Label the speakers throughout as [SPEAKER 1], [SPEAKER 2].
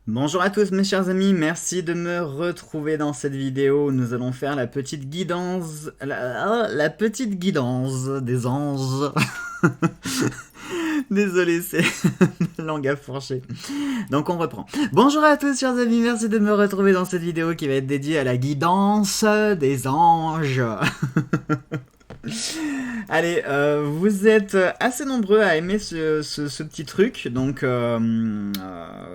[SPEAKER 1] Bonjour à tous mes chers amis, merci de me retrouver dans cette vidéo. Nous allons faire la petite guidance, la petite guidance des anges. Désolé, c'est la langue à fourcher. Donc on reprend. Bonjour à tous chers amis, merci de me retrouver dans cette vidéo qui va être dédiée à la guidance des anges. Allez, vous êtes assez nombreux à aimer ce petit truc, donc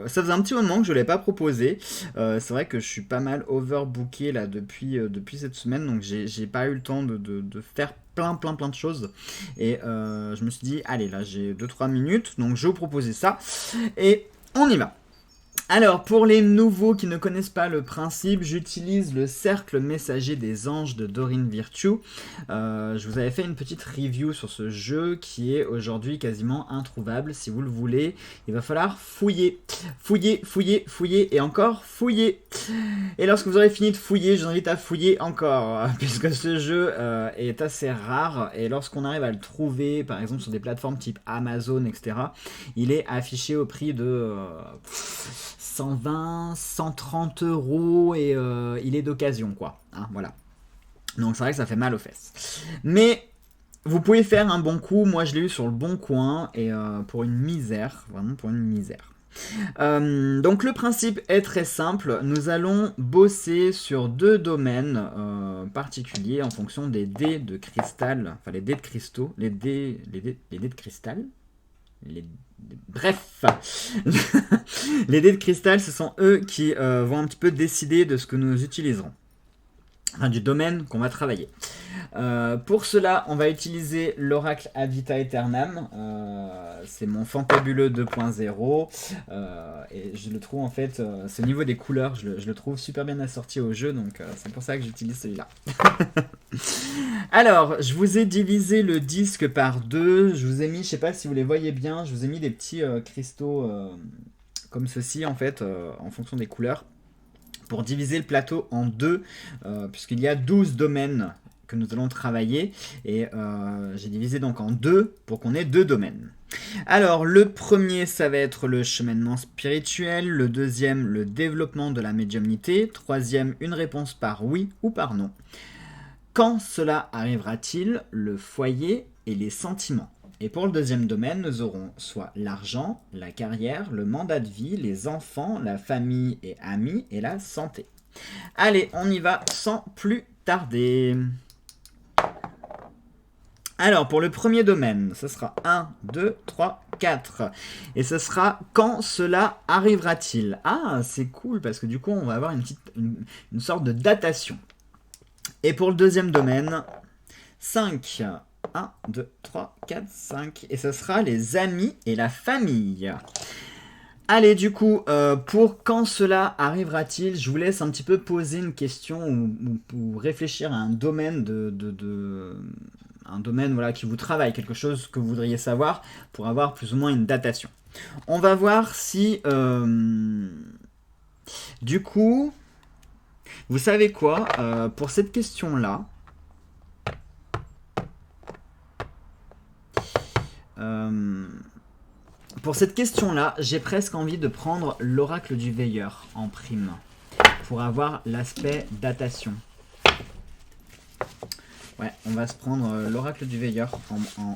[SPEAKER 1] ça faisait un petit moment que je ne l'ai pas proposé. C'est vrai que je suis pas mal overbooké là depuis cette semaine, donc j'ai pas eu le temps de faire plein de choses. Et je me suis dit, allez là j'ai 2-3 minutes, donc je vais vous proposer ça. Et on y va. Alors, pour les nouveaux qui ne connaissent pas le principe, j'utilise le cercle messager des anges de Dorine Virtue. Je vous avais fait une petite review sur ce jeu qui est aujourd'hui quasiment introuvable. Si vous le voulez, il va falloir fouiller. Fouiller et encore fouiller. Et lorsque vous aurez fini de fouiller, je vous invite à fouiller encore, puisque ce jeu est assez rare. Et lorsqu'on arrive à le trouver, par exemple sur des plateformes type Amazon, etc., il est affiché au prix de 120, 130 euros et il est d'occasion, quoi. Hein, voilà. Donc c'est vrai que ça fait mal aux fesses. Mais vous pouvez faire un bon coup. Moi, je l'ai eu sur le bon coin et pour une misère, vraiment pour une misère. Donc le principe est très simple, nous allons bosser sur deux domaines particuliers en fonction des dés de cristal, enfin les dés de cristaux, les dés de cristal, bref, les dés de cristal, ce sont eux qui vont un petit peu décider de ce que nous utiliserons, enfin, du domaine qu'on va travailler. Pour cela, on va utiliser l'oracle Ad Vita Aeternam. C'est mon fantabuleux 2.0. Et je le trouve en fait, c'est au niveau des couleurs, je le trouve super bien assorti au jeu, donc c'est pour ça que j'utilise celui-là. Alors, je vous ai divisé le disque par deux. Je vous ai mis, je sais pas si vous les voyez bien, je vous ai mis des petits cristaux comme ceci en fait, en fonction des couleurs, pour diviser le plateau en deux, puisqu'il y a 12 domaines que nous allons travailler, et j'ai divisé donc en deux pour qu'on ait deux domaines. Alors le premier, ça va être le cheminement spirituel, le deuxième, le développement de la médiumnité, troisième, une réponse par oui ou par non. Quand cela arrivera-t-il, le foyer et les sentiments. Et pour le deuxième domaine, nous aurons soit l'argent, la carrière, le mandat de vie, les enfants, la famille et amis et la santé. Allez, on y va sans plus tarder. Alors, pour le premier domaine, ce sera 1, 2, 3, 4. Et ce sera quand cela arrivera-t-il. Ah, c'est cool, parce que du coup, on va avoir une sorte de datation. Et pour le deuxième domaine, 5. 1, 2, 3, 4, 5. Et ce sera les amis et la famille. Allez, du coup, pour quand cela arrivera-t-il, je vous laisse un petit peu poser une question ou réfléchir à un domaine un domaine voilà, qui vous travaille, quelque chose que vous voudriez savoir pour avoir plus ou moins une datation. On va voir si, du coup, vous savez quoi, pour cette question-là, j'ai presque envie de prendre l'oracle du veilleur en prime pour avoir l'aspect datation. Ouais, on va se prendre l'oracle du veilleur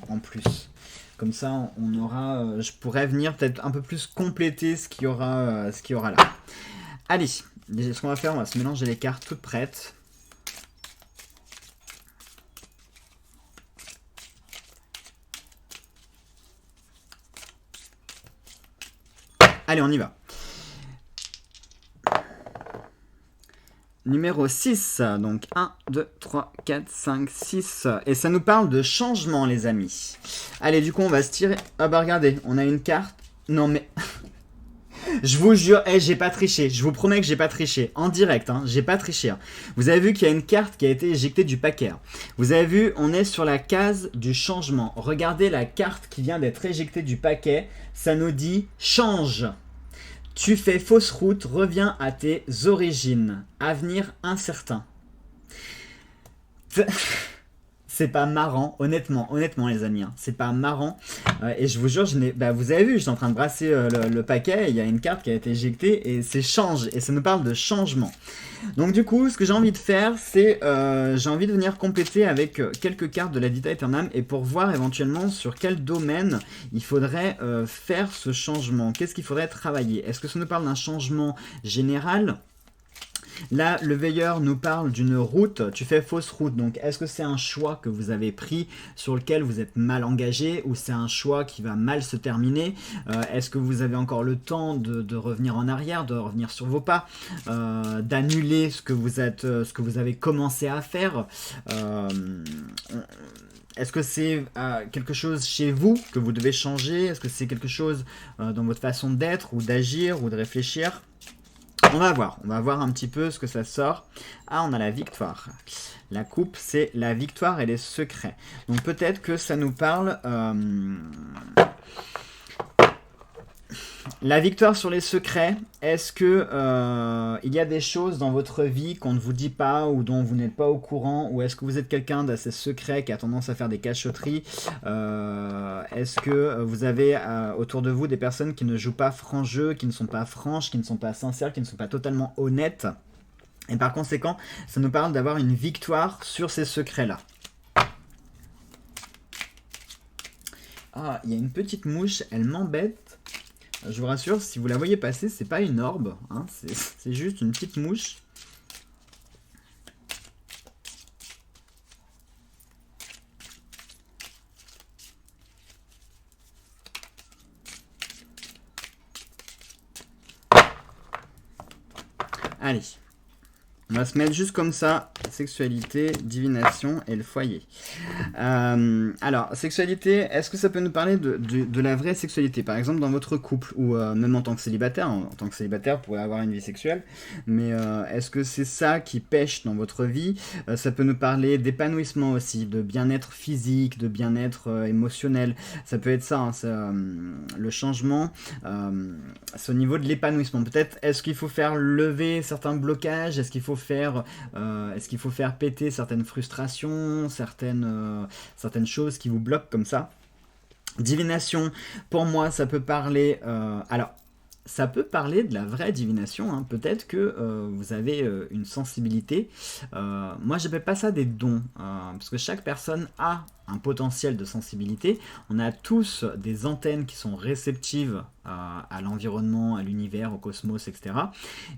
[SPEAKER 1] en plus. Comme ça, on aura, je pourrais venir peut-être un peu plus compléter ce qu'il y aura là. Allez, ce qu'on va faire, on va se mélanger les cartes toutes prêtes. Allez, on y va. Numéro 6, donc 1, 2, 3, 4, 5, 6. Et ça nous parle de changement, les amis. Allez, du coup, on va se tirer. Ah bah regardez, on a une carte. Non mais... Je vous jure, j'ai pas triché. Je vous promets que j'ai pas triché. En direct, hein, j'ai pas triché. Hein. Vous avez vu qu'il y a une carte qui a été éjectée du paquet. Hein. Vous avez vu, on est sur la case du changement. Regardez la carte qui vient d'être éjectée du paquet. Ça nous dit « Change ». Tu fais fausse route, reviens à tes origines. Avenir incertain. C'est pas marrant, honnêtement les amis, hein, c'est pas marrant. Et je vous jure, vous avez vu, je suis en train de brasser le paquet, il y a une carte qui a été éjectée et c'est change, et ça nous parle de changement. Donc du coup, ce que j'ai envie de faire, c'est j'ai envie de venir compléter avec quelques cartes de la Dita Aeternam et pour voir éventuellement sur quel domaine il faudrait faire ce changement. Qu'est-ce qu'il faudrait travailler? Est-ce que ça nous parle d'un changement général? Là, le veilleur nous parle d'une route, tu fais fausse route, donc est-ce que c'est un choix que vous avez pris sur lequel vous êtes mal engagé ou c'est un choix qui va mal se terminer? Est-ce que vous avez encore le temps de revenir en arrière, de revenir sur vos pas, d'annuler ce que vous avez commencé à faire? Est-ce que c'est quelque chose chez vous que vous devez changer? Est-ce que c'est quelque chose dans votre façon d'être ou d'agir ou de réfléchir? On va voir un petit peu ce que ça sort. Ah, on a la victoire. La coupe, c'est la victoire et les secrets. Donc peut-être que ça nous parle... La victoire sur les secrets, est-ce que il y a des choses dans votre vie qu'on ne vous dit pas ou dont vous n'êtes pas au courant? Ou est-ce que vous êtes quelqu'un d'assez secret qui a tendance à faire des cachotteries? Est-ce que vous avez autour de vous des personnes qui ne jouent pas franc jeu, qui ne sont pas franches, qui ne sont pas sincères, qui ne sont pas totalement honnêtes? Et par conséquent, ça nous parle d'avoir une victoire sur ces secrets-là. Ah, il y a une petite mouche, elle m'embête. Je vous rassure, si vous la voyez passer, c'est pas une orbe, hein, c'est juste une petite mouche. Allez, on va se mettre juste comme ça, sexualité, divination et le foyer. Alors, sexualité, est-ce que ça peut nous parler de la vraie sexualité? Par exemple, dans votre couple, ou même en tant que célibataire. En tant que célibataire, vous pourrez avoir une vie sexuelle. Mais est-ce que c'est ça qui pêche dans votre vie? Ça peut nous parler d'épanouissement aussi, de bien-être physique, de bien-être émotionnel. Ça peut être ça, hein, le changement. C'est au niveau de l'épanouissement. Peut-être, est-ce qu'il faut faire lever certains blocages? Est-ce qu'il faut faire péter certaines frustrations, certaines choses qui vous bloquent comme ça? Divination, pour moi, ça peut parler... alors, ça peut parler de la vraie divination, hein. Peut-être que vous avez une sensibilité. Moi, je n'appelle pas ça des dons, parce que chaque personne a un potentiel de sensibilité. On a tous des antennes qui sont réceptives à l'environnement, à l'univers, au cosmos, etc.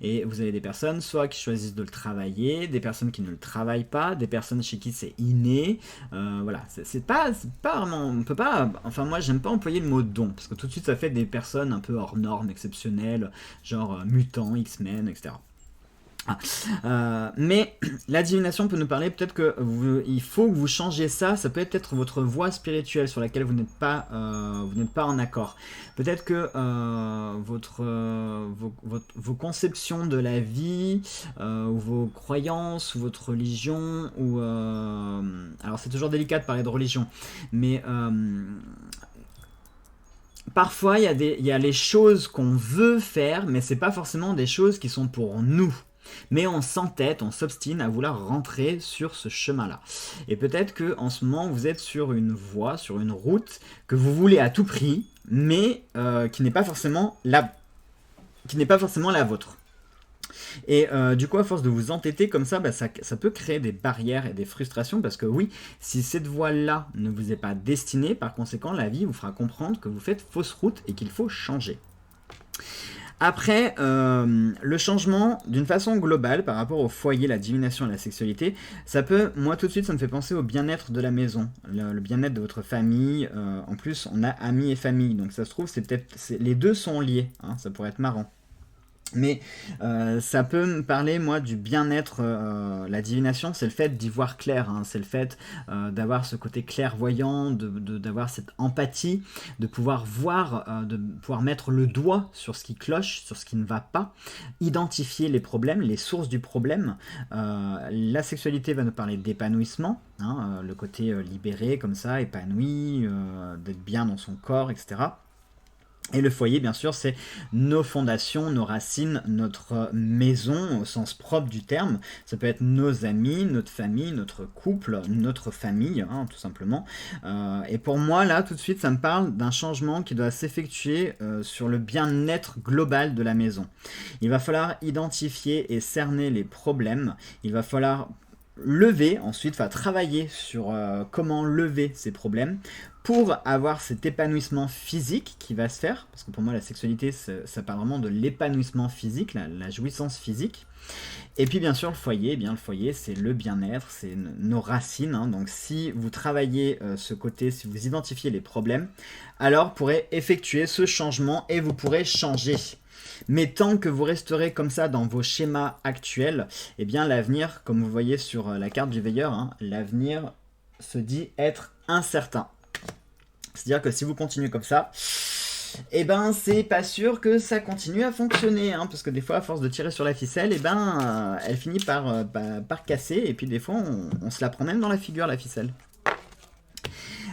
[SPEAKER 1] Et vous avez des personnes soit qui choisissent de le travailler, des personnes qui ne le travaillent pas, des personnes chez qui c'est inné. Voilà, c'est pas vraiment... On peut pas... Enfin, moi, j'aime pas employer le mot don, parce que tout de suite, ça fait des personnes un peu hors normes, exceptionnelles, genre mutants, X-Men, etc. Mais la divination peut nous parler, peut-être que il faut que vous changiez ça. Ça peut être votre voie spirituelle sur laquelle vous n'êtes pas en accord. Peut-être que vos conceptions de la vie, ou vos croyances, ou votre religion, ou alors c'est toujours délicat de parler de religion, mais parfois il y a les choses qu'on veut faire, mais c'est pas forcément des choses qui sont pour nous. Mais on s'entête, on s'obstine à vouloir rentrer sur ce chemin-là. Et peut-être que en ce moment, vous êtes sur une voie, sur une route que vous voulez à tout prix, mais qui n'est pas forcément la vôtre. Et du coup, à force de vous entêter comme ça, ça peut créer des barrières et des frustrations, parce que oui, si cette voie-là ne vous est pas destinée, par conséquent, la vie vous fera comprendre que vous faites fausse route et qu'il faut changer. Après, le changement, d'une façon globale, par rapport au foyer, la divination et la sexualité, ça peut, moi tout de suite, ça me fait penser au bien-être de la maison, le bien-être de votre famille. En plus, on a amis et famille, donc ça se trouve, les deux sont liés, hein, ça pourrait être marrant. Mais ça peut me parler, moi, du bien-être. La divination, c'est le fait d'y voir clair, hein, c'est le fait d'avoir ce côté clairvoyant, d'avoir cette empathie, de pouvoir voir, de pouvoir mettre le doigt sur ce qui cloche, sur ce qui ne va pas, identifier les problèmes, les sources du problème. La sexualité va nous parler d'épanouissement, hein, le côté libéré, comme ça, épanoui, d'être bien dans son corps, etc. Et le foyer, bien sûr, c'est nos fondations, nos racines, notre maison au sens propre du terme. Ça peut être nos amis, notre famille, notre couple, notre famille, hein, tout simplement. Et pour moi, là, tout de suite, ça me parle d'un changement qui doit s'effectuer sur le bien-être global de la maison. Il va falloir identifier et cerner les problèmes. Il va falloir lever, ensuite, travailler sur comment lever ces problèmes pour avoir cet épanouissement physique qui va se faire, parce que pour moi la sexualité ça parle vraiment de l'épanouissement physique, la jouissance physique. Et puis bien sûr le foyer, eh bien le foyer c'est le bien-être, c'est nos racines, hein. Donc si vous travaillez ce côté, si vous identifiez les problèmes, alors vous pourrez effectuer ce changement et vous pourrez changer. Mais tant que vous resterez comme ça dans vos schémas actuels, eh bien l'avenir, comme vous voyez sur la carte du veilleur, hein, l'avenir se dit être incertain. C'est-à-dire que si vous continuez comme ça, eh ben c'est pas sûr que ça continue à fonctionner, hein, parce que des fois à force de tirer sur la ficelle, eh ben elle finit par casser, et puis des fois on se la prend même dans la figure la ficelle.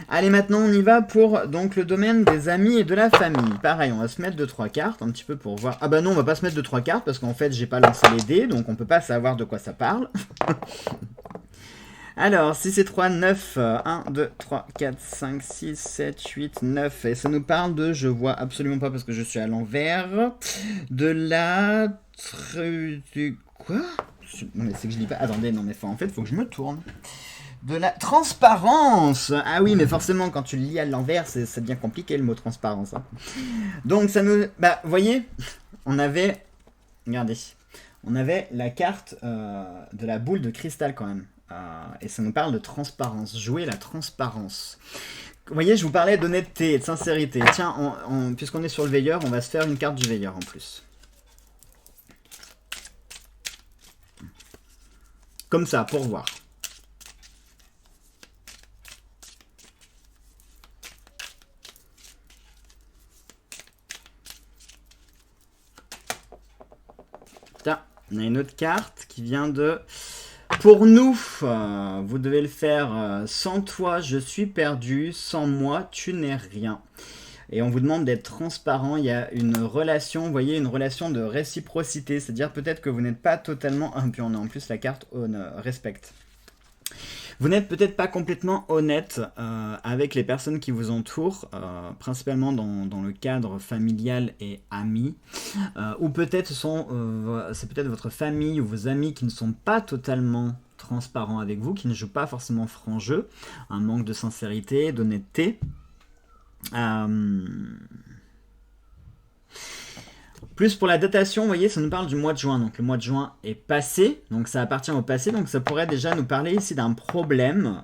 [SPEAKER 1] Allez, maintenant on y va pour donc le domaine des amis et de la famille. Pareil, on va se mettre 2-3 cartes un petit peu pour voir. Ah bah non, on va pas se mettre 2-3 cartes parce qu'en fait j'ai pas lancé les dés, donc on peut pas savoir de quoi ça parle. Alors, si c'est 3, 9, 1, 2, 3, 4, 5, 6, 7, 8, 9, et ça nous parle de, je vois absolument pas parce que je suis à l'envers, de la... Quoi? Non mais c'est que je lis pas, attendez, non mais en fait, faut que je me tourne. De la transparence. Ah oui, mais forcément, quand tu le lis à l'envers, ça devient compliqué le mot transparence. Hein. Donc, ça nous... Bah, vous voyez, on avait... Regardez. On avait la carte de la boule de cristal quand même. Et ça nous parle de transparence, jouer la transparence. Vous voyez, je vous parlais d'honnêteté et de sincérité. Tiens, puisqu'on est sur le veilleur, on va se faire une carte du veilleur en plus. Comme ça, pour voir. Tiens, on a une autre carte qui vient de... Pour nous, vous devez le faire. Sans toi, je suis perdu. Sans moi, tu n'es rien. Et on vous demande d'être transparent. Il y a une relation, vous voyez, une relation de réciprocité. C'est-à-dire peut-être que vous n'êtes pas totalement... puis on a en plus la carte respecte. Vous n'êtes peut-être pas complètement honnête avec les personnes qui vous entourent, principalement dans le cadre familial et ami, ou peut-être c'est peut-être votre famille ou vos amis qui ne sont pas totalement transparents avec vous, qui ne jouent pas forcément franc jeu, un manque de sincérité, d'honnêteté. Plus pour la datation, vous voyez, ça nous parle du mois de juin. Donc le mois de juin est passé, donc ça appartient au passé. Donc ça pourrait déjà nous parler ici d'un problème,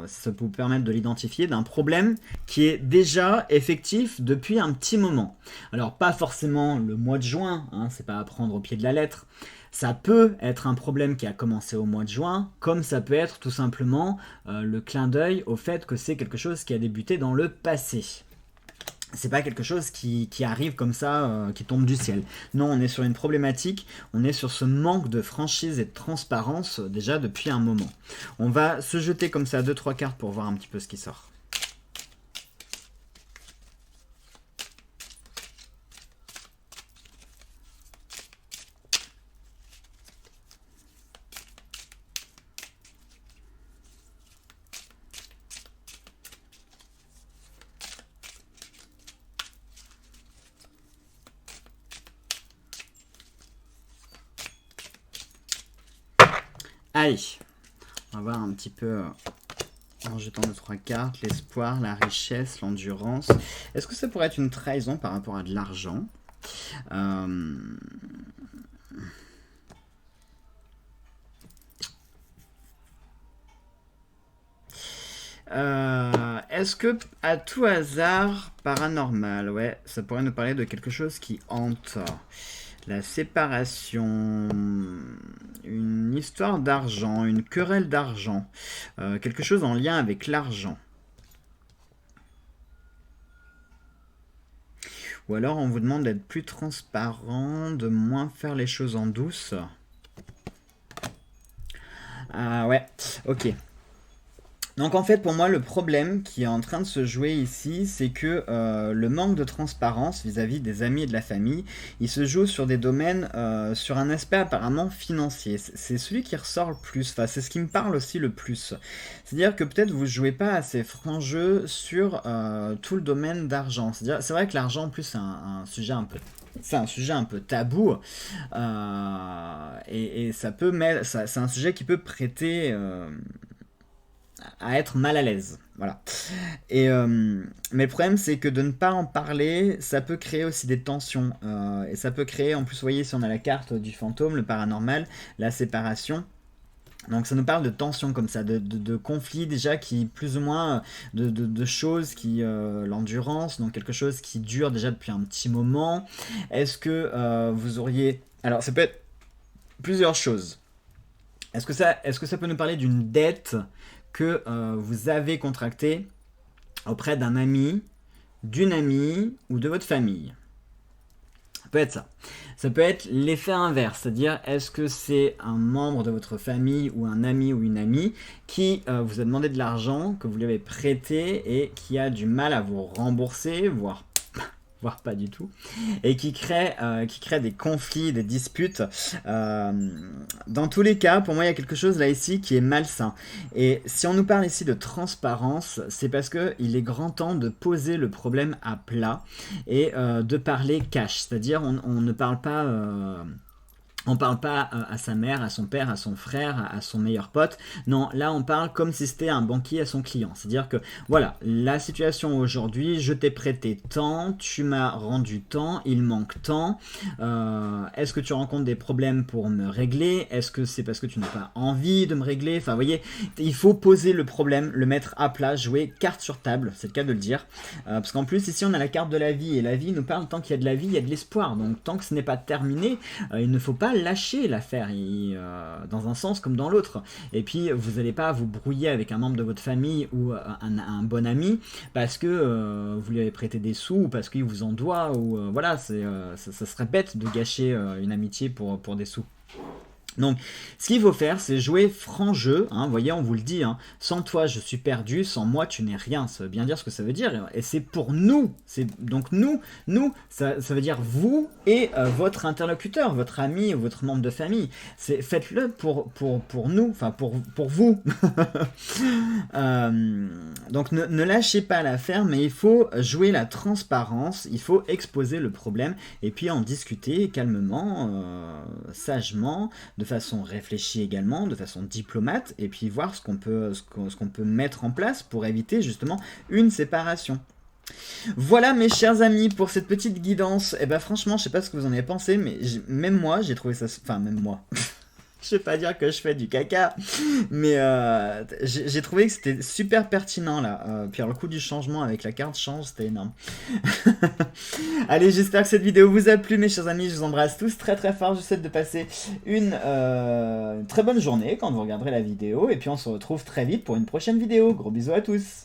[SPEAKER 1] ça peut vous permettre de l'identifier, d'un problème qui est déjà effectif depuis un petit moment. Alors pas forcément le mois de juin, hein, c'est pas à prendre au pied de la lettre. Ça peut être un problème qui a commencé au mois de juin, comme ça peut être tout simplement le clin d'œil au fait que c'est quelque chose qui a débuté dans le passé. C'est pas quelque chose qui arrive comme ça, qui tombe du ciel. Non, on est sur une problématique, on est sur ce manque de franchise et de transparence déjà depuis un moment. On va se jeter comme ça 2-3 cartes pour voir un petit peu ce qui sort. Allez, on va voir un petit peu en jetant 2-3 cartes, l'espoir, la richesse, l'endurance. Est-ce que ça pourrait être une trahison par rapport à de l'argent Est-ce que, à tout hasard, paranormal, ouais, ça pourrait nous parler de quelque chose qui hante. La séparation, une histoire d'argent, une querelle d'argent, quelque chose en lien avec l'argent. Ou alors on vous demande d'être plus transparent, de moins faire les choses en douce. Ah ouais, ok. Donc en fait, pour moi, le problème qui est en train de se jouer ici, c'est que le manque de transparence vis-à-vis des amis et de la famille, il se joue sur des domaines, sur un aspect apparemment financier. C'est celui qui ressort le plus, enfin c'est ce qui me parle aussi le plus. C'est-à-dire que peut-être vous jouez pas assez franc jeu sur tout le domaine d'argent. C'est vrai que l'argent en plus un sujet un peu c'est un sujet un peu tabou et ça peut mettre, c'est un sujet qui peut prêter à être mal à l'aise. Voilà. Mais le problème, c'est que de ne pas en parler, ça peut créer aussi des tensions. Et ça peut créer, en plus, vous voyez, si on a la carte du fantôme, le paranormal, la séparation. Donc ça nous parle de tensions comme ça, de conflits déjà qui, plus ou moins, de choses qui, l'endurance, donc quelque chose qui dure déjà depuis un petit moment. Est-ce que vous auriez... Alors ça peut être plusieurs choses. Est-ce que ça peut nous parler d'une dette que vous avez contractée auprès d'un ami, d'une amie ou de votre famille? Ça peut être ça. Ça peut être l'effet inverse, c'est-à-dire est-ce que c'est un membre de votre famille ou un ami ou une amie qui vous a demandé de l'argent, que vous lui avez prêté et qui a du mal à vous rembourser, voire pas du tout, et qui crée des conflits, des disputes. Dans tous les cas, pour moi, il y a quelque chose là ici qui est malsain. Et si on nous parle ici de transparence, c'est parce qu'il est grand temps de poser le problème à plat et de parler cash. C'est-à-dire, on ne parle pas... on parle pas à sa mère, à son père, à son frère, à son meilleur pote. Non, là on parle comme si c'était un banquier à son client. C'est-à-dire que, voilà, la situation aujourd'hui, je t'ai prêté tant, tu m'as rendu tant, il manque tant. Est-ce que tu rencontres des problèmes pour me régler? Est-ce que c'est parce que tu n'as pas envie de me régler? Enfin, vous voyez, il faut poser le problème, le mettre à plat, jouer carte sur table, c'est le cas de le dire. Parce qu'en plus, ici on a la carte de la vie, et la vie nous parle tant qu'il y a de la vie, il y a de l'espoir. Donc tant que ce n'est pas terminé, il ne faut pas lâcher l'affaire, dans un sens comme dans l'autre. Et puis vous n'allez pas vous brouiller avec un membre de votre famille ou un bon ami parce que vous lui avez prêté des sous ou parce qu'il vous en doit, ou voilà, ça serait bête de gâcher une amitié pour des sous. Donc, ce qu'il faut faire, c'est jouer franc jeu. Vous voyez, on vous le dit, hein, sans toi, je suis perdu, sans moi, tu n'es rien. Ça veut bien dire ce que ça veut dire. Et c'est pour nous. Donc, nous, ça veut dire vous et votre interlocuteur, votre ami ou votre membre de famille. Faites-le pour nous, enfin, pour vous. Donc, ne lâchez pas l'affaire, mais il faut jouer la transparence, il faut exposer le problème et puis en discuter calmement, sagement, de façon réfléchie également, de façon diplomate, et puis voir ce qu'on peut mettre en place pour éviter justement une séparation. Voilà mes chers amis pour cette petite guidance. Et ben franchement, je sais pas ce que vous en avez pensé, mais même moi j'ai trouvé ça... Enfin même moi... Je vais pas dire que je fais du caca, mais j'ai trouvé que c'était super pertinent là. Puis alors, le coup du changement avec la carte change, c'était énorme. Allez, j'espère que cette vidéo vous a plu mes chers amis, je vous embrasse tous très très fort, je vous souhaite de passer une très bonne journée quand vous regarderez la vidéo, et puis on se retrouve très vite pour une prochaine vidéo. Gros bisous à tous.